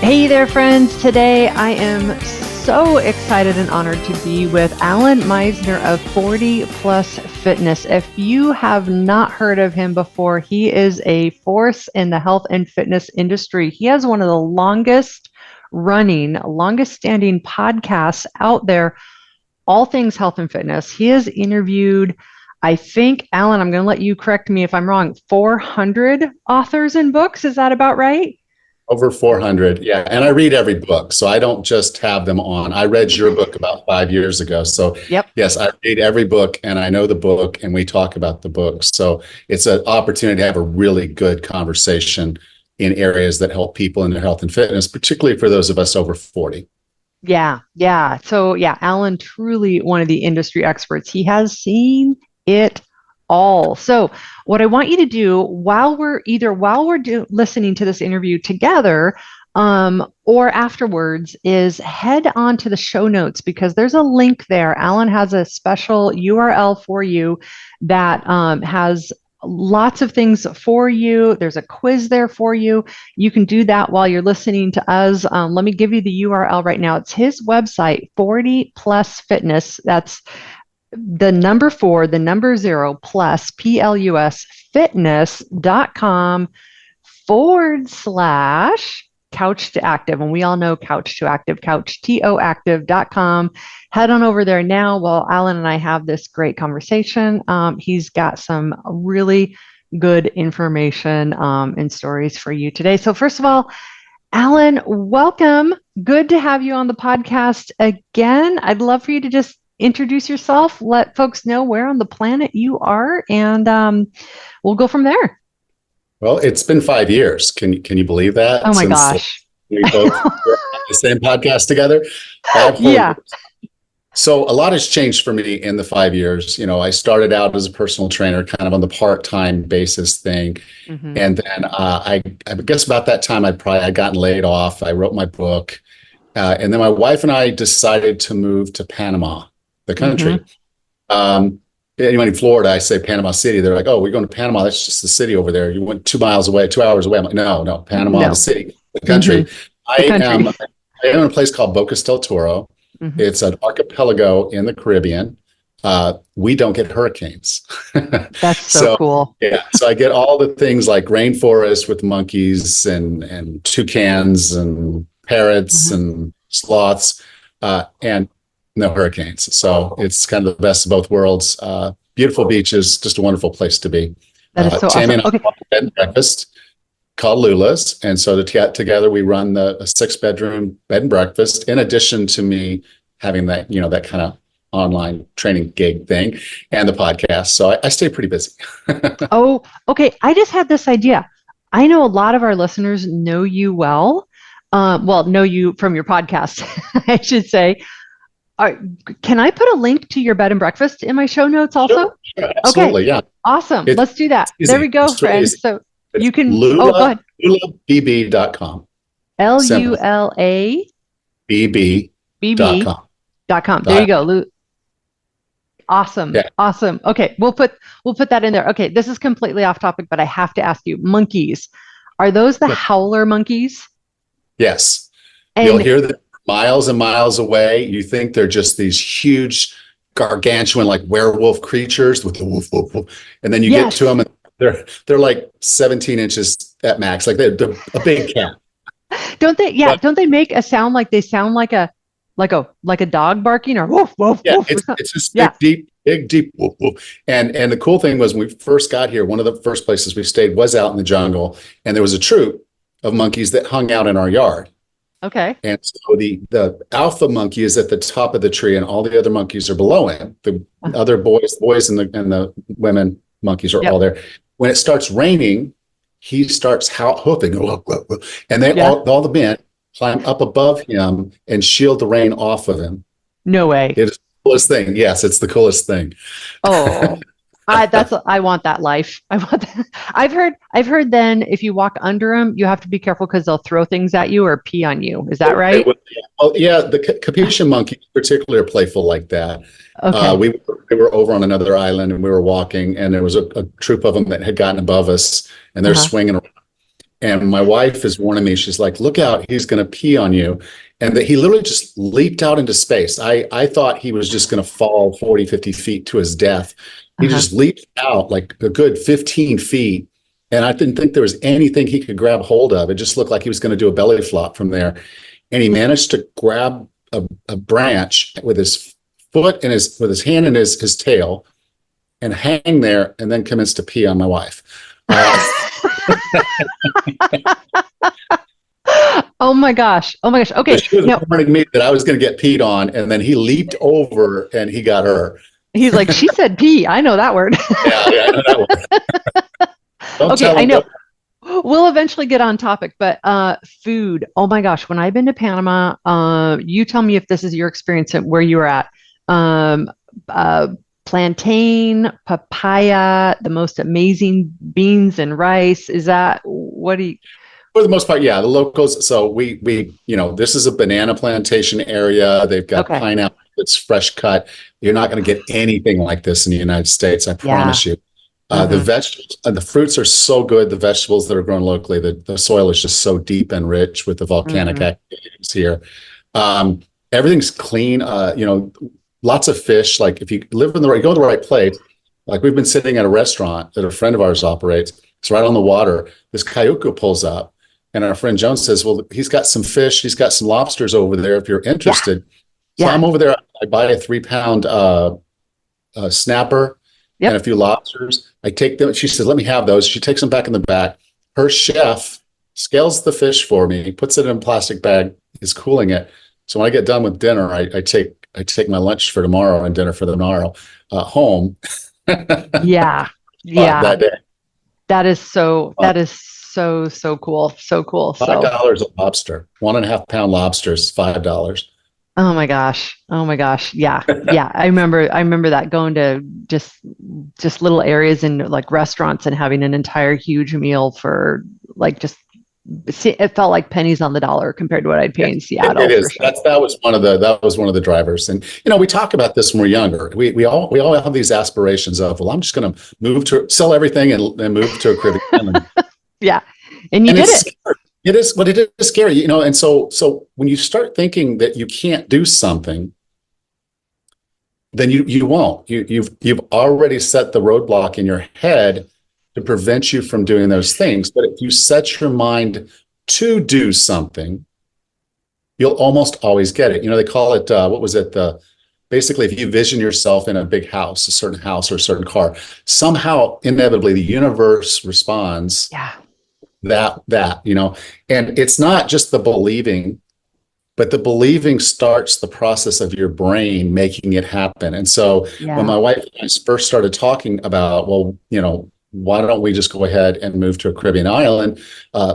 Hey there, friends. Today I am so excited and honored to be with Allan Misner of 40 Plus Fitness. If you have not heard of him before, he is a force in the health and fitness industry. He has one of the longest standing podcasts out there, all things health and fitness. He has interviewed, I think, Allan, I'm going to let you correct me if I'm wrong, 400 authors and books. Is that about right? Over 400, yeah. And I read every book, so I don't just have them on. I read your book about 5 years ago. So Yep. Yes, I read every book and I know the book and we talk about the book. So it's an opportunity to have a really good conversation in areas that help people in their health and fitness, particularly for those of us over 40. Yeah. So Allan, truly one of the industry experts. He has seen it all. So what I want you to do while we're listening to this interview together, or afterwards, is head on to the show notes, because there's a link there. Allan has a special URL for you that has lots of things for you. There's a quiz there for you. You can do that while you're listening to us. Let me give you the URL right now. It's his website, 40 Plus Fitness. That's the number 4, the number 0 plus PLUS fitness.com/couch to active. And we all know couch to active, couchtoactive.com. Head on over there now while Allan and I have this great conversation. He's got some really good information and stories for you today. So first of all, Allan, welcome. Good to have you on the podcast again. I'd love for you to just introduce yourself, let folks know where on the planet you are, and we'll go from there. Well, it's been 5 years. Can you believe that? Oh my gosh. We both were on the same podcast together. Yeah. So a lot has changed for me in the 5 years. I started out as a personal trainer, kind of on the part-time basis thing. Mm-hmm. And then I guess about that time I'd gotten laid off. I wrote my book. And then my wife and I decided to move to Panama, the country. Mm-hmm. Anyone in Florida, I say Panama City. They're like, "Oh, we're going to Panama. That's just the city over there. You went 2 miles away, 2 hours away." I'm like, no, Panama, the city, the country. Mm-hmm. I am in a place called Bocas del Toro. Mm-hmm. It's an archipelago in the Caribbean. We don't get hurricanes. That's so cool. Yeah. So I get all the things like rainforest with monkeys and toucans and parrots, mm-hmm. and sloths, and no hurricanes. So it's kind of the best of both worlds. Beautiful beaches, just a wonderful place to be. That is so Tammy awesome. and I have a bed and breakfast called Lula's. And so together we run a 6-bedroom bed and breakfast, in addition to me having that, that kind of online training gig thing and the podcast. So I stay pretty busy. Oh, okay. I just had this idea. I know a lot of our listeners know you well. Know you from your podcast, I should say. Can I put a link to your bed and breakfast in my show notes also? Sure, absolutely, okay. Yeah. Awesome. Let's do that. Easy. There we go, friends. So it's you can, Lula, go ahead. LulaBB.com. LulaBB.com. There you go. Awesome. Yeah. Awesome. Okay. We'll put that in there. Okay. This is completely off topic, but I have to ask you, monkeys, are those the howler monkeys? Yes. You'll hear them miles and miles away. You think they're just these huge, gargantuan, like werewolf creatures with the woof, woof, woof. And then you get to them and they're like 17 inches at max. Like they're a big cat. Don't they? Yeah. Don't they make a sound like they sound like a dog barking, or woof, woof, yeah, woof? It's just big, deep woof, woof. And the cool thing was, when we first got here, one of the first places we stayed was out in the jungle, and there was a troop of monkeys that hung out in our yard. Okay. And so the alpha monkey is at the top of the tree, and all the other monkeys are below him. The other boys and the women monkeys are all there. When it starts raining, he starts hoofing, and all the men climb up above him and shield the rain off of him. No way. It is the coolest thing. Yes, it's the coolest thing. Oh, I want that life. I want that. I've heard then if you walk under them, you have to be careful because they'll throw things at you or pee on you. Is that right? Well, yeah, the Capuchin monkeys particularly are playful like that. Okay. We were over on another island and we were walking, and there was a troop of them that had gotten above us, and they're swinging around. And my wife is warning me. She's like, look out, he's going to pee on you. And that he literally just leaped out into space. I thought he was just going to fall 40, 50 feet to his death. He just leaped out like a good 15 feet. And I didn't think there was anything he could grab hold of. It just looked like he was going to do a belly flop from there. And he managed to grab a branch with his foot and with his hand and his tail and hang there and then commenced to pee on my wife. Oh my gosh. Okay. She was warning me that I was going to get peed on, and then he leaped over and he got her. He's like, she said pee. I know that word. Yeah, I know that word. Okay, I know. We'll eventually get on topic, but food. Oh my gosh. When I've been to Panama, you tell me if this is your experience at where you were at. Plantain, papaya, the most amazing beans and rice. Is that what do you? For the most part, yeah, the locals. So we, this is a banana plantation area. They've got pineapple that's fresh cut. You're not going to get anything like this in the United States. I promise you. The vegetables and the fruits are so good. The vegetables that are grown locally, the soil is just so deep and rich with the volcanic activities here. Everything's clean. Lots of fish. Like if you go to the right place, like we've been sitting at a restaurant that a friend of ours operates. It's right on the water. This cayuco pulls up, and our friend Joan says, well, he's got some fish. He's got some lobsters over there if you're interested. So I'm over there. I buy a 3-pound snapper and a few lobsters. I take them. She says, let me have those. She takes them back in the back. Her chef scales the fish for me, puts it in a plastic bag, is cooling it. So when I get done with dinner, I take my lunch for tomorrow and dinner for tomorrow home. Yeah. That day. That is so cool. So cool. $5 a lobster. 1.5 pound lobster is $5. Oh my gosh. Yeah. Yeah. I remember that, going to just little areas in like restaurants and having an entire huge meal for like it felt like pennies on the dollar compared to what I'd pay in Seattle. It is. Sure. That was one of the drivers. And we talk about this when we're younger. We all have these aspirations of, well, I'm just going to sell everything and move to a Caribbean island. Yeah. And you did it. Scary. It is, but it is scary, and so when you start thinking that you can't do something, then you won't. You've already set the roadblock in your head to prevent you from doing those things. But if you set your mind to do something, you'll almost always get it. They call it, what was it? Basically, if you vision yourself in a big house, a certain house or a certain car, somehow, inevitably, the universe responds. Yeah. And it's not just the believing, but the believing starts the process of your brain making it happen. And so when my wife and I first started talking about, well, why don't we just go ahead and move to a Caribbean island?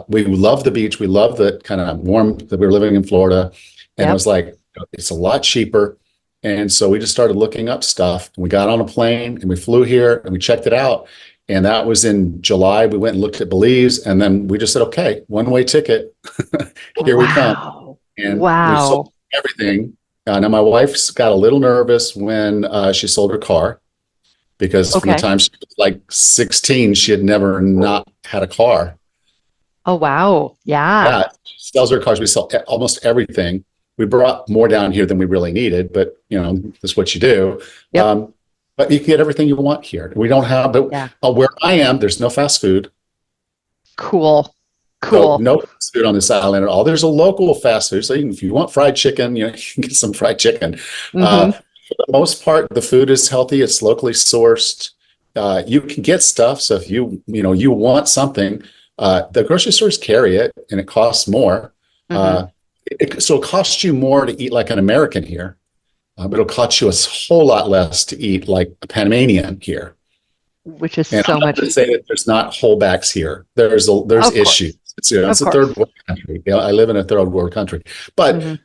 We love the beach. We love the kind of warm that we were living in Florida. And I was like, it's a lot cheaper. And so we just started looking up stuff, and we got on a plane and we flew here and we checked it out. And that was in July. We went and looked at Belize, and then we just said, okay, one-way ticket. Here we come. And we sold everything. Now my wife's got a little nervous when she sold her car, because from the time she was like 16, she had never not had a car. Oh, wow. Yeah. She sells her cars. We sell almost everything. We brought more down here than we really needed, but that's what you do. Yep. But you can get everything you want here. We don't have, where I am, there's no fast food. Cool. No fast food on this island at all. There's a local fast food. So if you want fried chicken, you can get some fried chicken. For the most part, the food is healthy. It's locally sourced. You can get stuff. So if you want something, the grocery stores carry it, and it costs more. So it costs you more to eat like an American here. But it'll cost you a whole lot less to eat like a Panamanian here. Which is and so I'm not much. To say that there's not holdbacks here. There's issues. It's a third world country. I live in a third world country. But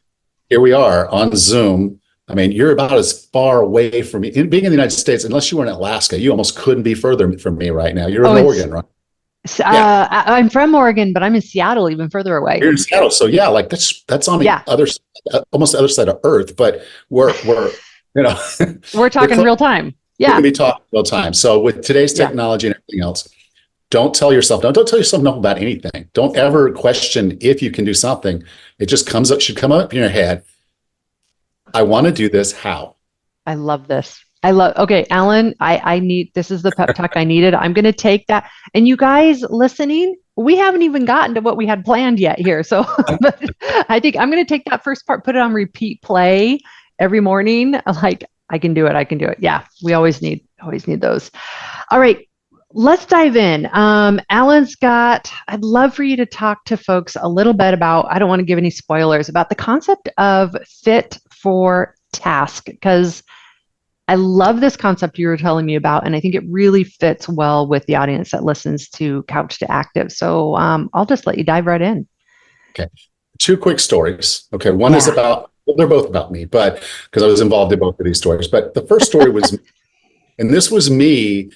here we are on Zoom. I mean, you're about as far away from me. Being in the United States, unless you were in Alaska, you almost couldn't be further from me right now. You're in Oregon, right? I'm from Oregon, but I'm in Seattle, even further away. You're in Seattle, so like that's on the other, almost the other side of Earth. But we're we're talking real time. Yeah, we can be talking real time. So with today's technology and everything else, Don't tell yourself no. Don't tell yourself no about anything. Don't ever question if you can do something. It just should come up in your head. I want to do this. How? I love this. Okay, Allan, I need, this is the pep talk I needed. I'm going to take that. And you guys listening, we haven't even gotten to what we had planned yet here. So but I think I'm going to take that first part, put it on repeat play every morning. Like, I can do it. I can do it. Yeah. We always need those. All right. Let's dive in. I'd love for you to talk to folks a little bit about, I don't want to give any spoilers, about the concept of fit for task, because I love this concept you were telling me about, and I think it really fits well with the audience that listens to Couch to Active. So I'll just let you dive right in. Okay. 2 quick stories. Okay. One is about, well, they're both about me, but because I was involved in both of these stories. But the first story was, and this was me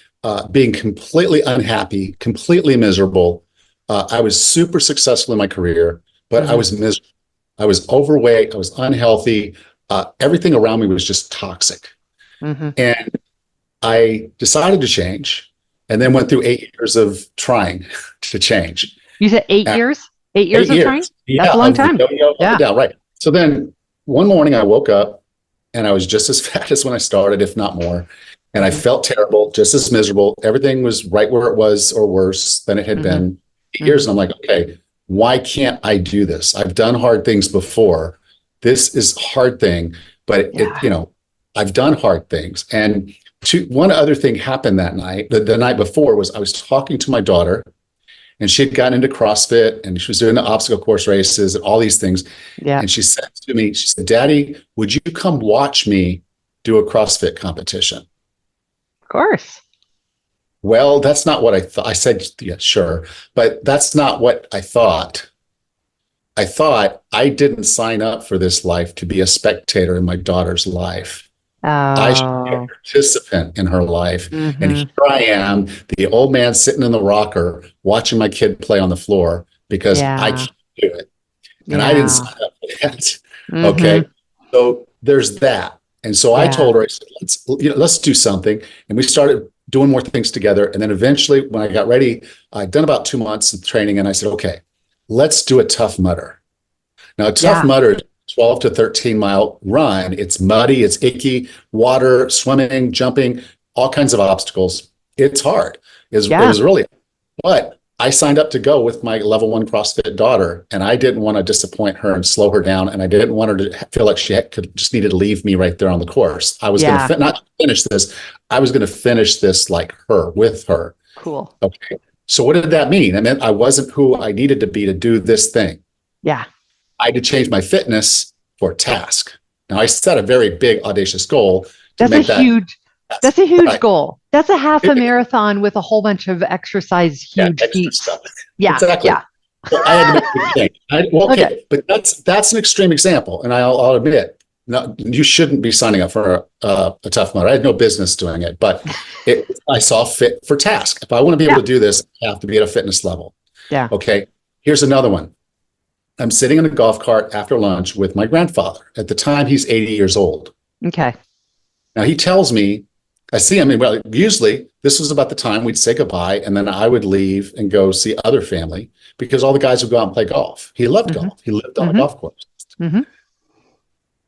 being completely unhappy, completely miserable. I was super successful in my career, but I was miserable. I was overweight. I was unhealthy. Everything around me was just toxic. And I decided to change, and then went through 8 years of trying to change. You said 8 years? 8 years of trying? Yeah, that's a long time. Yeah, right. So then one morning I woke up and I was just as fat as when I started, if not more. And I felt terrible, just as miserable. Everything was right where it was or worse than it had been 8 years. And I'm like, okay, why can't I do this? I've done hard things before. This is a hard thing, but I've done hard things. And one other thing happened that night. The night before was I was talking to my daughter, and she had gotten into CrossFit, and she was doing the obstacle course races and all these things. Yeah. And she said to me, she said, "Daddy, would you come watch me do a CrossFit competition?" Of course. Well, that's not what I thought. I said, yeah, sure. But that's not what I thought. I thought I didn't sign up for this life to be a spectator in my daughter's life. I should be a participant in her life. And here I am, the old man sitting in the rocker, watching my kid play on the floor because I can't do it. And I didn't sign up for that. Okay. So there's that. And so I told her, I said, let's do something. And we started doing more things together. And then eventually, when I got ready, I'd done about 2 months of training, and I said, okay, let's do a Tough Mudder. Now, a Tough Mudder is 12 to 13 mile run. It's muddy, it's icky, water, swimming, jumping, all kinds of obstacles. It's hard. It was really, but I signed up to go with my level 1 CrossFit daughter, and I didn't want to disappoint her and slow her down. And I didn't want her to feel like she just needed to leave me right there on the course. I was going to not finish this. I was going to finish this like her, with her. Cool. Okay. So what did that mean? It meant I wasn't who I needed to be to do this thing. Yeah. I had to change my fitness for a task. Now, I set a very big, audacious goal. That's a huge goal. That's a half a marathon with a whole bunch of exercise, huge feats. Yeah, exactly. Yeah. So I had to make a change. But that's an extreme example, and I'll admit, no, you shouldn't be signing up for a Tough Mudder. I had no business doing it, but I saw fit for task. If I want to be able to do this, I have to be at a fitness level. Yeah. Okay. Here's another one. I'm sitting in a golf cart after lunch with my grandfather. At the time, he's 80 years old. Okay. Now he tells me, I see him, well, usually this was about the time we'd say goodbye, and then I would leave and go see other family because all the guys would go out and play golf. He loved golf. He lived on a golf course. And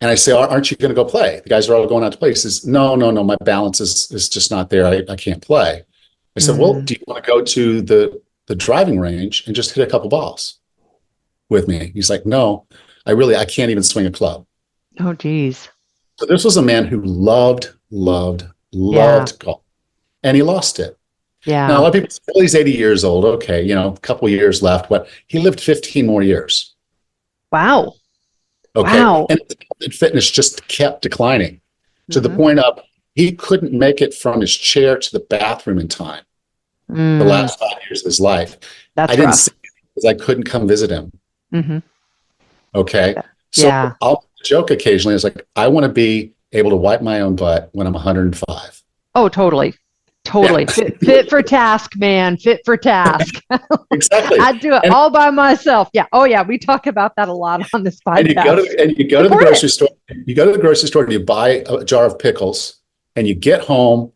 I say, aren't you going to go play? The guys are all going out to play. He says, no, my balance is just not there. I can't play. I said, well, do you want to go to the driving range and just hit a couple balls with me? He's like, no, I can't even swing a club. Oh, geez. So this was a man who loved golf, and he lost it. Yeah. Now, a lot of people say, well, he's 80 years old. Okay. A couple of years left, but he lived 15 more years. Wow. Okay. Wow. And fitness just kept declining to the point of he couldn't make it from his chair to the bathroom in time. The last 5 years of his life. I didn't see him because I couldn't come visit him. Okay. So I'll joke occasionally. It's like, I want to be able to wipe my own butt when I'm 105. Oh, totally. Yeah. Fit for task, man. Fit for task. Exactly. I'd do it all by myself. Yeah. Oh, yeah. We talk about that a lot on this podcast. And you go to the grocery store. You go to the grocery store and you buy a jar of pickles, and you get home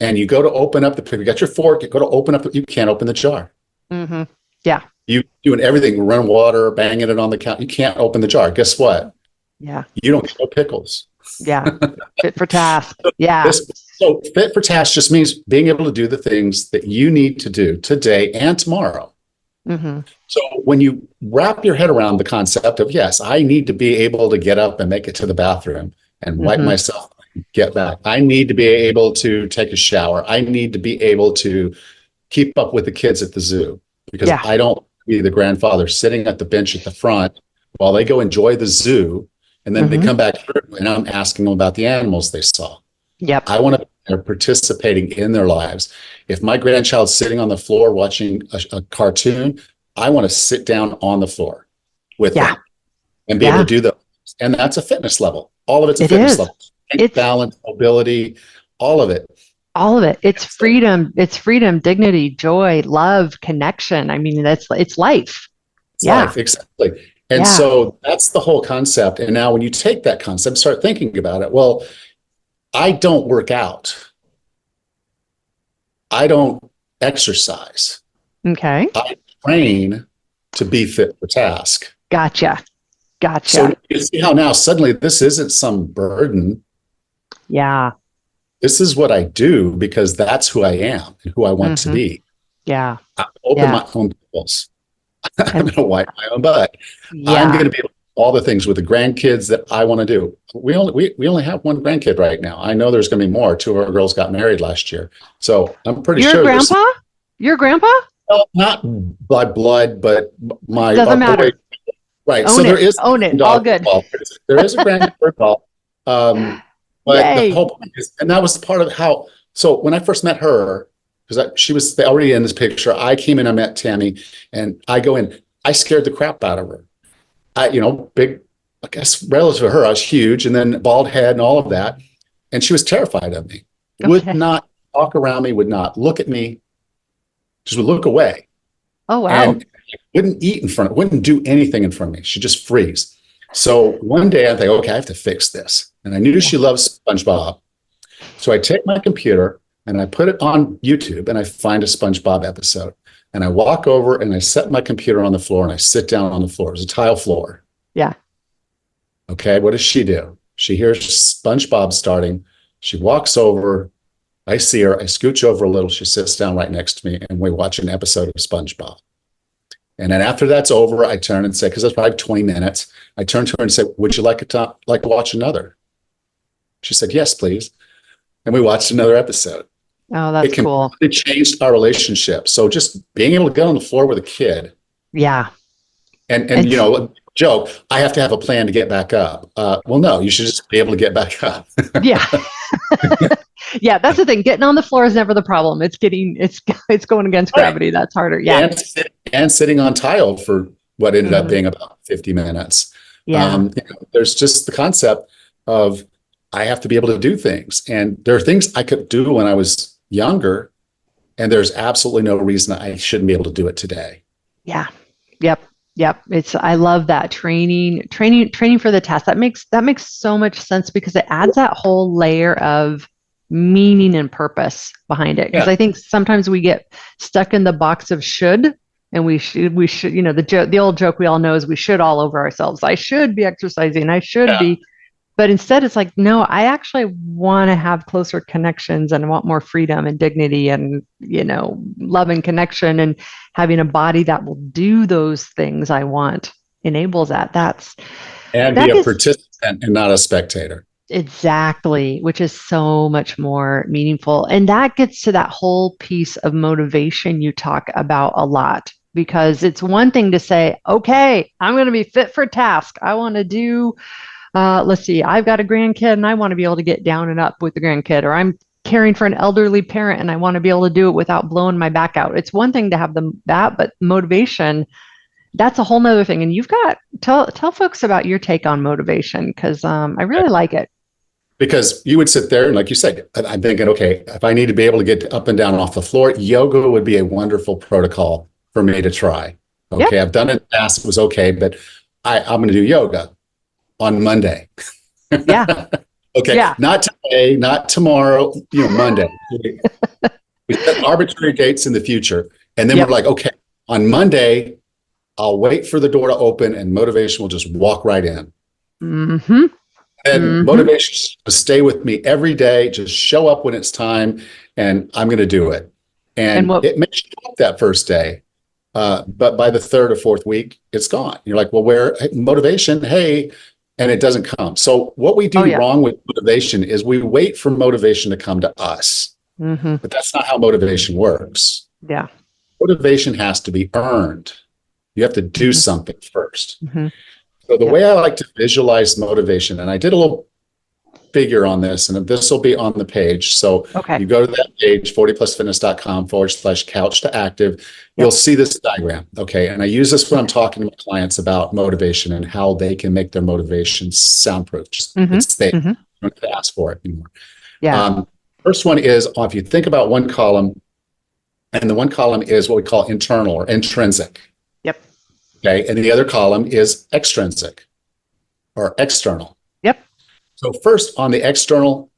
and you go to open up you got your fork, you go to open up, you can't open the jar. Mm-hmm. Yeah. You doing everything, run water, banging it on the counter. You can't open the jar. Guess what? Yeah. You don't get no pickles. Yeah. Fit for task. Yeah. So fit for task just means being able to do the things that you need to do today and tomorrow. Mm-hmm. So when you wrap your head around the concept of, yes, I need to be able to get up and make it to the bathroom and wipe myself, get back. I need to be able to take a shower. I need to be able to keep up with the kids at the zoo, because I don't be the grandfather sitting at the bench at the front while they go enjoy the zoo. And then they come back here and I'm asking them about the animals they saw. Yep. I want to be there participating in their lives. If my grandchild's sitting on the floor watching a cartoon, I want to sit down on the floor with them and be able to do that. And that's a fitness level. All of it's a fitness level. It's balance, mobility, all of it. All of it. It's freedom. It's freedom, dignity, joy, love, connection. I mean, it's life. It's life, exactly. And so that's the whole concept. And now when you take that concept, start thinking about it. Well, I don't work out. I don't exercise. Okay. I train to be fit for task. Gotcha. So you see how now suddenly this isn't some burden. Yeah. This is what I do because that's who I am and who I want to be. Yeah. I open my own pimples. I'm going to wipe my own butt. I'm going to be able to do all the things with the grandkids that I want to do. We only have one grandkid right now. I know there's going to be more. 2 of our girls got married last year. So I'm pretty sure. Your grandpa? Well, not by blood, but my. Doesn't matter. Right. Own so it. there is. Own it. All good. There is a grandkid ball. But the whole point is, and that was part of how, so when I first met her, because she was already in this picture, I came in, I met Tammy, and I go in, I scared the crap out of her. Big, I guess relative to her, I was huge, and then bald head and all of that. And she was terrified of me. Would not talk around me, would not look at me, just would look away. Oh, wow. And wouldn't eat in front of, wouldn't do anything in front of me. She'd just freeze. So one day I think, okay, I have to fix this. And I knew she loves SpongeBob. So I take my computer and I put it on YouTube and I find a SpongeBob episode. And I walk over and I set my computer on the floor and I sit down on the floor. It's a tile floor. Yeah. Okay, what does she do? She hears SpongeBob starting. She walks over. I see her. I scooch over a little. She sits down right next to me and we watch an episode of SpongeBob. And then after that's over, I turn and say, because that's probably 20 minutes, I turn to her and say, would you like to watch another? She said, yes, please. And we watched another episode. Oh, that's cool. It changed our relationship. So just being able to get on the floor with a kid. Yeah. And joke, I have to have a plan to get back up. Well, no, you should just be able to get back up. Yeah. Yeah, that's the thing. Getting on the floor is never the problem. It's going against gravity. That's harder. Yeah. And sitting on tile for what ended up being about 50 minutes. Yeah. There's just the concept of I have to be able to do things. And there are things I could do when I was younger, and there's absolutely no reason I shouldn't be able to do it today. Yeah. Yep. I love that training for the task. That makes so much sense because it adds that whole layer of meaning and purpose behind it. Because I think sometimes we get stuck in the box of should, and we should, the old joke we all know is we should all over ourselves. I should be exercising. I should be. But instead it's like, no, I actually want to have closer connections and I want more freedom and dignity and, love and connection, and having a body that will do those things I want enables that. Be a participant and not a spectator. Exactly, which is so much more meaningful. And that gets to that whole piece of motivation you talk about a lot, because it's one thing to say, okay, I'm going to be fit for task. I want to do, let's see, I've got a grandkid and I want to be able to get down and up with the grandkid, or I'm caring for an elderly parent and I want to be able to do it without blowing my back out. It's one thing to have that, but motivation, that's a whole nother thing. And you've got, tell folks about your take on motivation, because I really like it. Because you would sit there and, like you said, I'm thinking, okay, if I need to be able to get up and down off the floor, yoga would be a wonderful protocol for me to try. Okay, I've done it in the past, it was okay, but I'm going to do yoga on Monday. Yeah. Okay, Yeah. not today, not tomorrow, Monday. We set arbitrary dates in the future. And then we're like, okay, on Monday, I'll wait for the door to open and motivation will just walk right in. Mm-hmm. And motivation will stay with me every day, just show up when it's time, and I'm going to do it. And it may show up that first day, but by the third or fourth week, it's gone. You're like, well, where motivation? Hey, and it doesn't come. So what we do wrong with motivation is we wait for motivation to come to us, but that's not how motivation works. Yeah. Motivation has to be earned. You have to do something first. So the Yep. way I like to visualize motivation, and I did a little figure on this, and this will be on the page. So Okay. you go to that page, 40plusfitness.com/couch to active. You'll see this diagram. Okay. And I use this when I'm talking to my clients about motivation and how they can make their motivation soundproof. It's they don't have to ask for it anymore. Yeah. First one is, if you think about one column, and the one column is what we call internal or intrinsic. Yep. Okay. And the other column is extrinsic or external. Yep. So first, on the external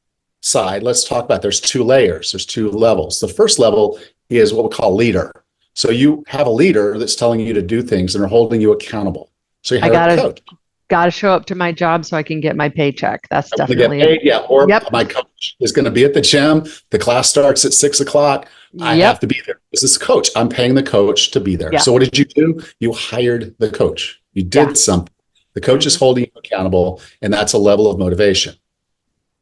side, let's talk about there's two layers, there's two levels. The first level is what we call leader. So you have a leader that's telling you to do things and are holding you accountable. So you hire a coach. Got to show up to my job so I can get my paycheck. That's definitely get paid, or my coach is going to be at the gym. The class starts at 6:00. I have to be there. This is coach. I'm paying the coach to be there. So what did you do? You hired the coach. You did something. The coach is holding you accountable, and that's a level of motivation.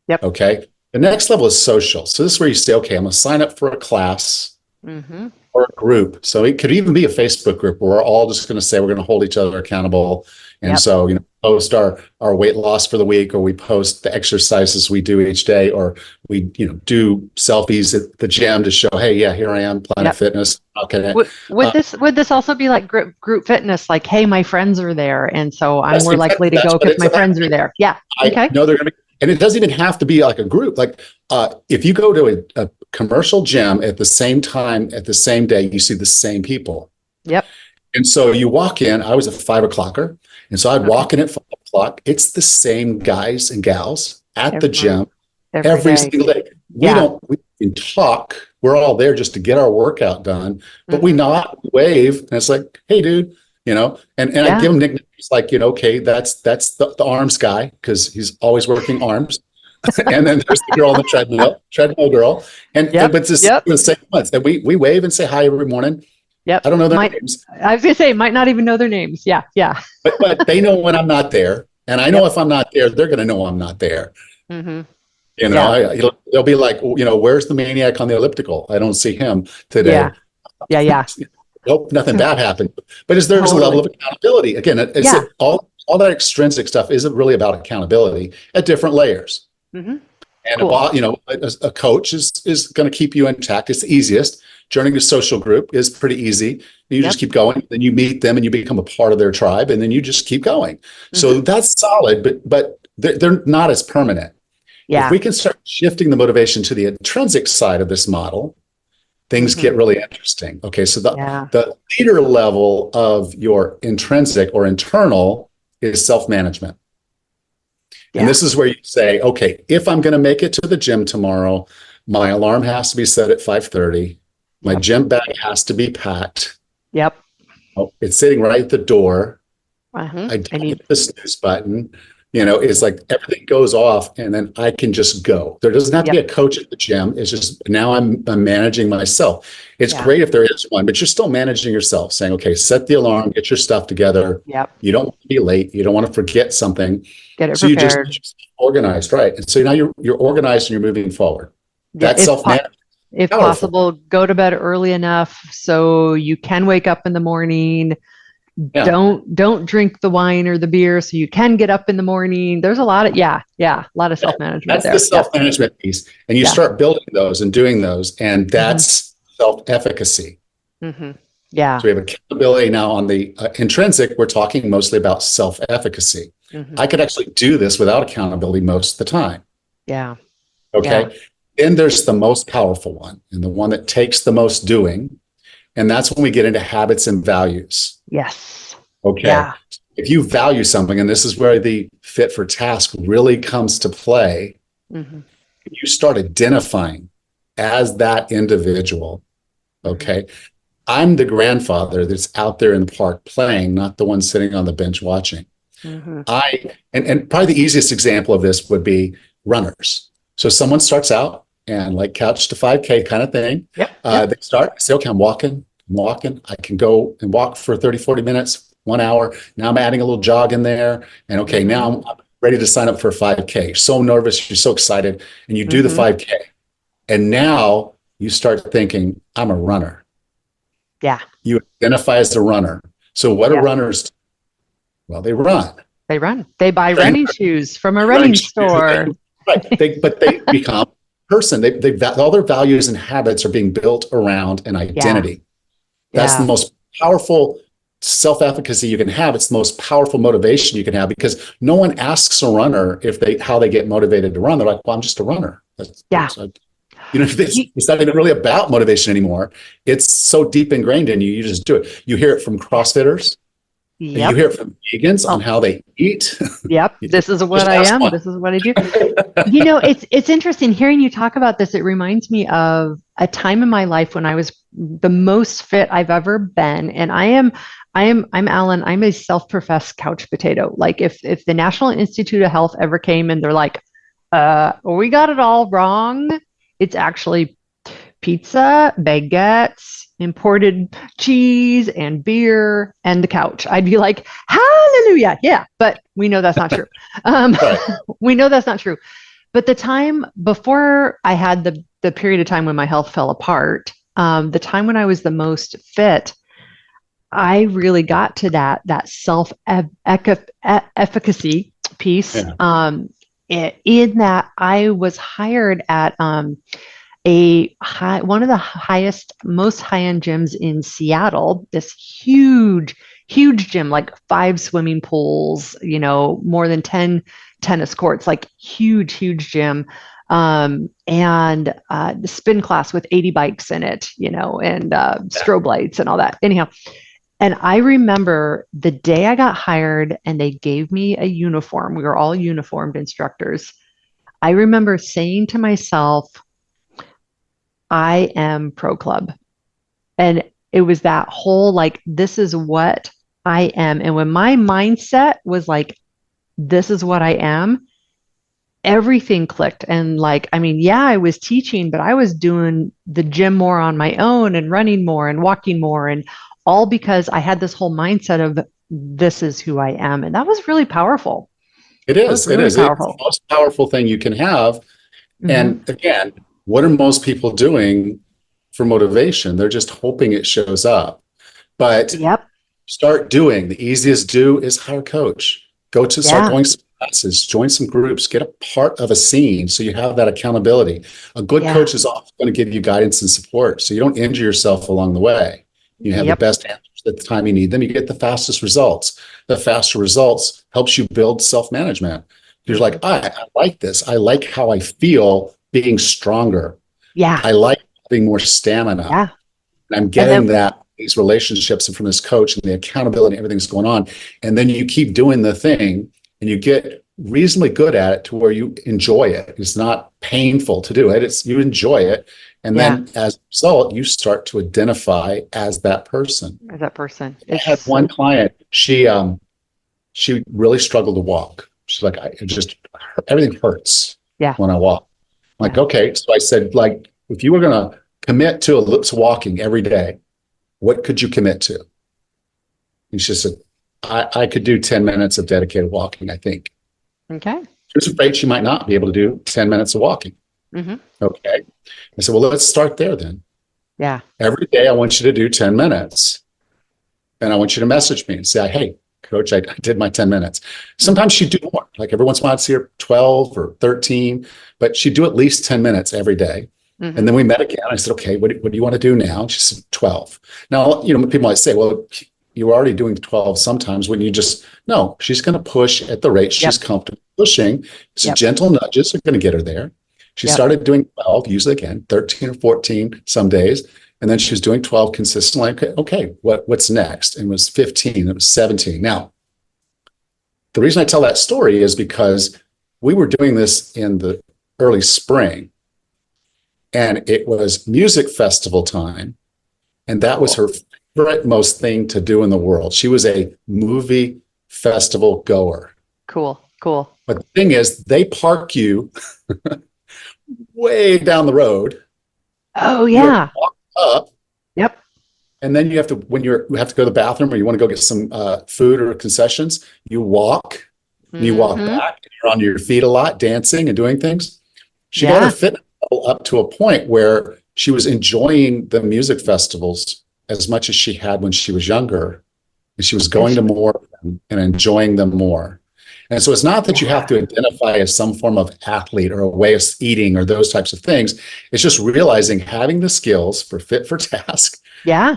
Yep. Okay. The next level is social. So this is where you say, okay, I'm going to sign up for a class or a group. So it could even be a Facebook group where we're all just going to say we're going to hold each other accountable. And so, post our weight loss for the week, or we post the exercises we do each day, or we, do selfies at the gym to show, hey, here I am, Planet Fitness. Okay. Would this also be like group fitness? Like, hey, my friends are there, and so I'm more likely to go because my friends are there. Yeah. I know they're going to be, and it doesn't even have to be like a group. Like, if you go to a commercial gym at the same time, at the same day, you see the same people. Yep. And so you walk in, I was a 5:00. And so I'd walk in at 5:00. It's the same guys and gals at the gym every single day. We can talk. We're all there just to get our workout done, but we nod, wave, and it's like, hey, dude, and I give him nicknames like, okay, that's the arms guy, because he's always working arms. And then there's the girl on the treadmill girl. But it's the same ones. And we wave and say hi every morning. Yep. I don't know their names. I was going to say, might not even know their names. Yeah. Yeah. But they know when I'm not there. And I know if I'm not there, they're going to know I'm not there. Mm-hmm. They'll be like, where's the maniac on the elliptical? I don't see him today. Yeah. Nope, nothing bad happened. But there's a level of accountability. Again, all that extrinsic stuff isn't really about accountability at different layers. And a coach is going to keep you intact. It's the easiest. Joining the social group is pretty easy. You just keep going. Then you meet them and you become a part of their tribe, and then you just keep going. So that's solid, but they're not as permanent. If we can start shifting the motivation to the intrinsic side of this model, things get really interesting. Okay, so the leader level of your intrinsic or internal is self-management. And this is where you say, okay, if I'm going to make it to the gym tomorrow, my alarm has to be set at 5:30. My gym bag has to be packed. Yep. It's sitting right at the door. I don't hit the snooze button. It's like everything goes off, and then I can just go. There doesn't have to be a coach at the gym. It's just now I'm managing myself. It's great if there is one, but you're still managing yourself, saying, okay, set the alarm, get your stuff together. Yep. You don't want to be late. You don't want to forget something. Get it so prepared. You just organized, right? And so now you're organized and you're moving forward. That's self-management. If possible, go to bed early enough so you can wake up in the morning. Don't drink the wine or the beer so you can get up in the morning. There's a lot of self-management. That's the self-management piece. And you start building those and doing those, and that's self-efficacy. Yeah. So we have accountability now on the intrinsic. We're talking mostly about self-efficacy. I could actually do this without accountability most of the time. Yeah. Okay. Yeah. Then there's the most powerful one, and the one that takes the most doing. And that's when we get into habits and values. Yes. Okay. Yeah. If you value something, and this is where the fit for task really comes to play. Mm-hmm. You start identifying as that individual. Okay. I'm the grandfather that's out there in the park playing, not the one sitting on the bench watching. Mm-hmm. And probably the easiest example of this would be runners. So someone starts out and like couch to 5K kind of thing. Yep. They start, say, okay, I'm walking. I can go and walk for 30, 40 minutes, 1 hour. Now I'm adding a little jog in there. And okay, now I'm ready to sign up for a 5K. So nervous, you're so excited. And you do the 5K. And now you start thinking, I'm a runner. Yeah. You identify as a runner. So what are runners do? Well, they run. They run. They buy running shoes from a running store. Right. But they become a person. All their values and habits are being built around an identity. That's the most powerful self-efficacy you can have. It's the most powerful motivation you can have, because no one asks a runner how they get motivated to run. They're like, well, I'm just a runner. It's not even really about motivation anymore. It's so deep ingrained in you. You just do it. You hear it from CrossFitters. Yep. And you hear it from vegans on how they eat. Yep. This is what I am. This is what I do. It's interesting hearing you talk about this. It reminds me of a time in my life when I was the most fit I've ever been. And I'm Allan. I'm a self-professed couch potato. Like if the National Institute of Health ever came and they're like, we got it all wrong. It's actually pizza, baguettes, imported cheese and beer, and the couch. I'd be like, hallelujah. Yeah. But we know that's not true. We know that's not true. But the time before I had the period of time when my health fell apart, the time when I was the most fit, I really got to that self-efficacy piece. Yeah. In that I was hired at one of the highest, most high-end gyms in Seattle, this huge gym, like 5 swimming pools, more than 10 tennis courts, like huge gym. And the spin class with 80 bikes in it, and strobe lights and all that. Anyhow. And I remember the day I got hired and they gave me a uniform. We were all uniformed instructors. I remember saying to myself, I am pro club. And it was that whole, like, this is what I am. And when my mindset was like, this is what I am, everything clicked. And I was teaching, but I was doing the gym more on my own and running more and walking more, and all because I had this whole mindset of this is who I am. And that was really powerful. It is. It is. Powerful. It's the most powerful thing you can have. And again, what are most people doing for motivation? They're just hoping it shows up. But start doing. The easiest do is hire a coach. Start going some classes, join some groups, get a part of a scene so you have that accountability. A good coach is often going to give you guidance and support so you don't injure yourself along the way. You have the best answers at the time you need them. You get the fastest results. The faster results helps you build self-management. You're like, I like this. I like how I feel being stronger. Yeah. I like having more stamina. Yeah. And I'm getting these relationships and from this coach and the accountability, everything's going on. And then you keep doing the thing and you get reasonably good at it to where you enjoy it. It's not painful to do it. You enjoy it. And then as a result, you start to identify as that person. I had one client, she really struggled to walk. She's like, everything hurts when I walk. I'm like, okay. So I said, like, if you were going to commit to walking every day, what could you commit to? And she said, I could do 10 minutes of dedicated walking, I think. Okay. She was afraid she might not be able to do 10 minutes of walking. Okay. I said, well, let's start there then. Yeah. Every day I want you to do 10 minutes. And I want you to message me and say, hey, coach, I did my 10 minutes. Sometimes she'd do more. Like every once in a while I'd see her 12 or 13, but she'd do at least 10 minutes every day. And then we met again. I said, okay, what do you want to do now? And she said, 12. Now, people might say, well, you were already doing 12 sometimes when no, she's going to push at the rate she's comfortable pushing. So gentle nudges are going to get her there. She started doing 12, usually again, 13 or 14 some days. And then she was doing 12 consistently. Okay, what's next? And it was 15, it was 17. Now, the reason I tell that story is because we were doing this in the early spring, and it was music festival time. And that was her favorite most thing to do in the world. She was a movie festival goer. Cool. Cool. But the thing is, they park you way down the road. Oh, You have yeah. to walk up, Yep. and then you have to, when you have to go to the bathroom or you want to go get some food or concessions, you walk, and you walk back, and you're on your feet a lot, dancing and doing things. She got her fitness level up to a point where she was enjoying the music festivals as much as she had when she was younger. And she was going to more of them and enjoying them more. And so it's not that you have to identify as some form of athlete or a way of eating or those types of things. It's just realizing having the skills for fit for task. Yeah.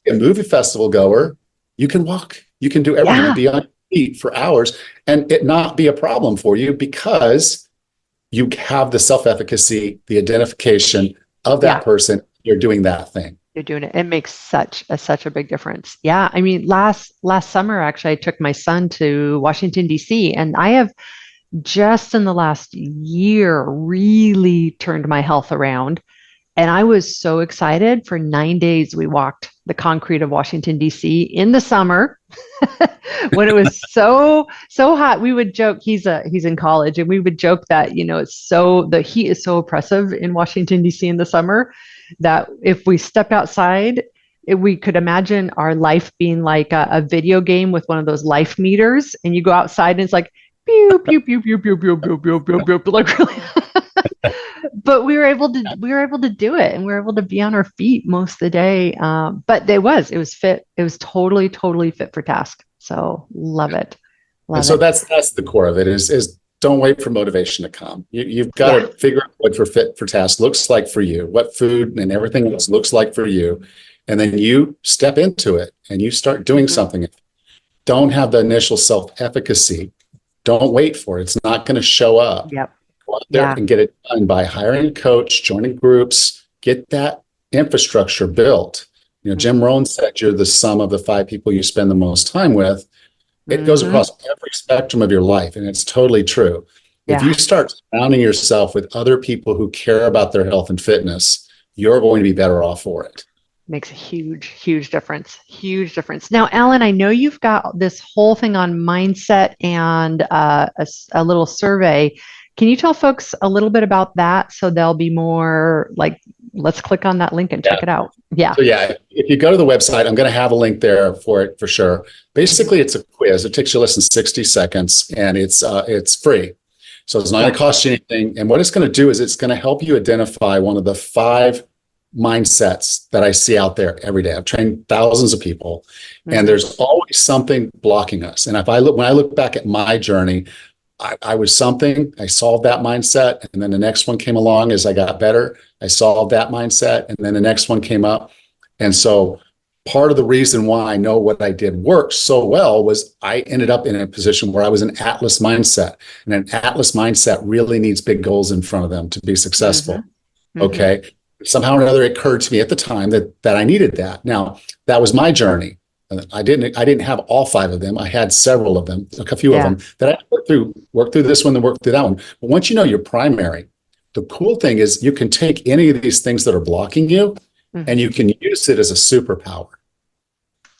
A movie festival goer, you can walk, you can do everything and be on your feet for hours and it not be a problem for you because you have the self-efficacy, the identification of that person. You're doing that thing. You're doing it. It makes such a big difference. Yeah. I mean, last summer, actually, I took my son to Washington, D.C., and I have just in the last year really turned my health around. And I was so excited. For 9 days, we walked the concrete of Washington, D.C. in the summer when it was so hot. We would joke, he's in college, and we would joke that, the heat is so oppressive in Washington, D.C. in the summer that if we step outside, we could imagine our life being like a video game with one of those life meters, and you go outside and it's like pew pew pew pew pew pew pew pew pew pew, like really. But we were able to do it, and we were able to be on our feet most of the day. But it was fit. It was totally fit for task. So love it. And so that's the core of it is don't wait for motivation to come. You've got to figure out what your fit for task looks like for you, what food and everything else looks like for you. And then you step into it and you start doing something. Don't have the initial self-efficacy. Don't wait for it. It's not going to show up. Yep. Go out there and get it done by hiring a coach, joining groups, get that infrastructure built. Jim Rohn said you're the sum of the 5 people you spend the most time with. It goes across every spectrum of your life, and it's totally true. If you start surrounding yourself with other people who care about their health and fitness, you're going to be better off for it. Makes a huge difference. Huge difference. Now, Allan, I know you've got this whole thing on mindset and a little survey. Can you tell folks a little bit about that so they'll be more like, let's click on that link and check it out. Yeah. So if you go to the website, I'm going to have a link there for it for sure. Basically, it's a quiz. It takes you less than 60 seconds and it's free. So it's not going to cost you anything. And what it's going to do is it's going to help you identify one of the 5 mindsets that I see out there every day. I've trained thousands of people and there's always something blocking us. And when I look back at my journey, I was something, I solved that mindset. And then the next one came along as I got better. I solved that mindset. And then the next one came up. And so part of the reason why I know what I did work so well was I ended up in a position where I was an Atlas mindset. And an Atlas mindset really needs big goals in front of them to be successful. Okay. Somehow or another, it occurred to me at the time that I needed that. Now, that was my journey. I didn't have all 5 of them. I had several of them, a few of them that I worked through this one, then worked through that one. But once you know your primary, the cool thing is you can take any of these things that are blocking you and you can use it as a superpower.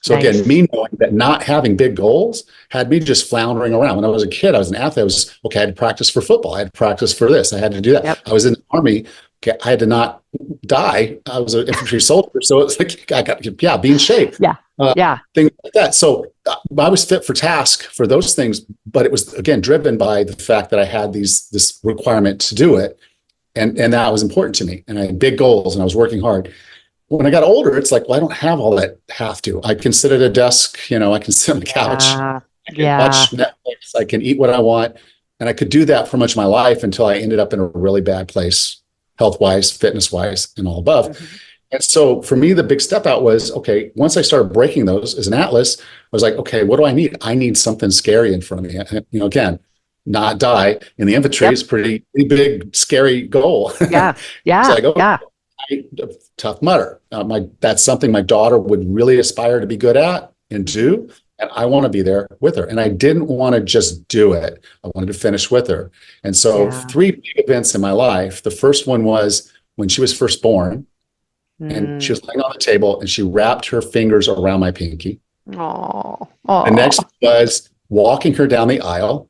So again, me knowing that not having big goals had me just floundering around. When I was a kid, I was an athlete. I had to practice for football. I had to practice for this. I had to do that. I was in the Army. Okay, I had to not die. I was an infantry soldier. So it's like, I got to be in shape. Things like that. So I was fit for task for those things, but it was, again, driven by the fact that I had this requirement to do it. And that was important to me. And I had big goals and I was working hard. When I got older, it's like, well, I don't have all that have to. I can sit at a desk, I can sit on the couch, I can watch Netflix, I can eat what I want. And I could do that for much of my life until I ended up in a really bad place, health-wise, fitness-wise, and all above. And so for me, the big step out was, okay, once I started breaking those as an Atlas, I was like, okay, what do I need? I need something scary in front of me. And, again, not die in the infantry is pretty big, scary goal. It's like, Tough Mudder. That's something my daughter would really aspire to be good at and do. And I want to be there with her. And I didn't want to just do it. I wanted to finish with her. And so 3 big events in my life. The first one was when she was first born, and she was laying on the table and she wrapped her fingers around my pinky. Oh. The next was walking her down the aisle,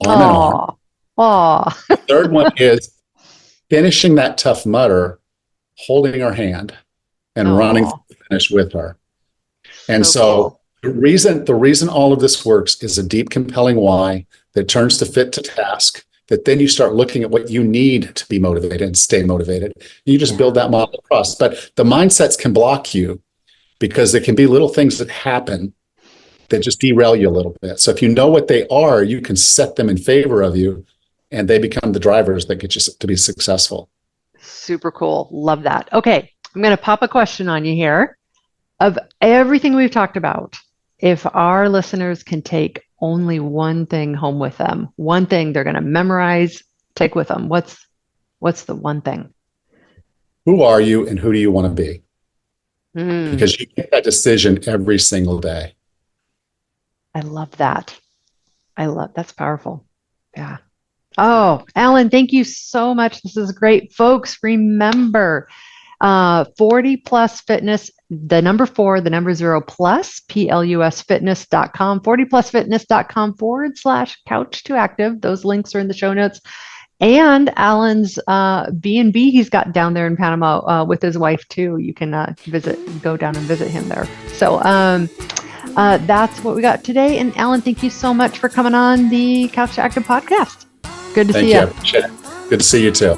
arm in arm. The third one is finishing that Tough Mudder, holding her hand and running to the finish with her. And so the reason all of this works is a deep, compelling why that turns to fit to task, that then you start looking at what you need to be motivated and stay motivated. You just build that model across. But the mindsets can block you because there can be little things that happen that just derail you a little bit. So if you know what they are, you can set them in favor of you, and they become the drivers that get you to be successful. Super cool. Love that. Okay. I'm going to pop a question on you here. Of everything we've talked about, if our listeners can take only one thing home with them, one thing they're going to memorize, take with them, what's the one thing? Who are you and who do you want to be? Because you make that decision every single day. I love that. That's powerful. Yeah. Oh, Allan, thank you so much. This is great. Folks, remember, 40 plus fitness, the number 4, the number 0 plus, plusfitness.com, 40plusfitness.com/couch to active. Those links are in the show notes. And Allan's B&B he's got down there in Panama with his wife too. You can go down and visit him there. So that's what we got today. And Allan, thank you so much for coming on the Couch to Active podcast. Good to see you. Thank you. Good to see you too.